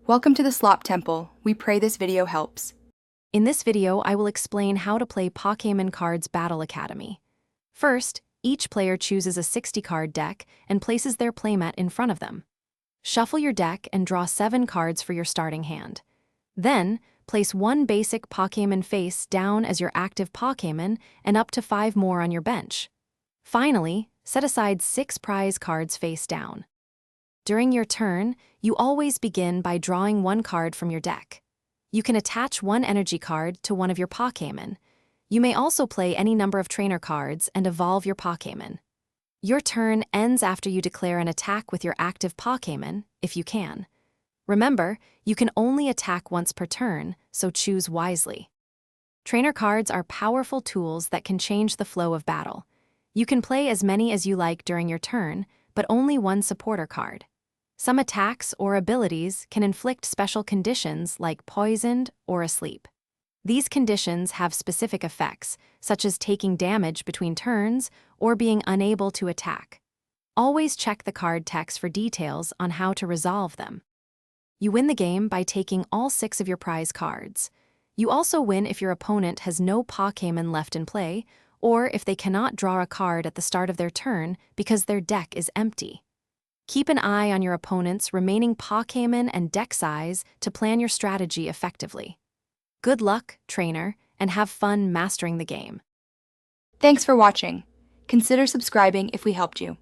Welcome to the Slop Temple. We pray this video helps. In this video, I will explain how to play Pokémon Cards Battle Academy. First, each player chooses a 60-card deck and places their playmat in front of them. Shuffle your deck and draw 7 cards for your starting hand. Then, place one basic Pokémon face down as your active Pokémon and up to 5 more on your bench. Finally, set aside 6 prize cards face down. During your turn, you always begin by drawing one card from your deck. You can attach one energy card to one of your Pokémon. You may also play any number of trainer cards and evolve your Pokémon. Your turn ends after you declare an attack with your active Pokémon, if you can. Remember, you can only attack once per turn, so choose wisely. Trainer cards are powerful tools that can change the flow of battle. You can play as many as you like during your turn, but only one supporter card. Some attacks or abilities can inflict special conditions like poisoned or asleep. These conditions have specific effects, such as taking damage between turns or being unable to attack. Always check the card text for details on how to resolve them. You win the game by taking all 6 of your prize cards. You also win if your opponent has no Pokémon left in play, or if they cannot draw a card at the start of their turn because their deck is empty. Keep an eye on your opponent's remaining Pokémon and deck size to plan your strategy effectively. Good luck, trainer, and have fun mastering the game. Thanks for watching. Consider subscribing if we helped you.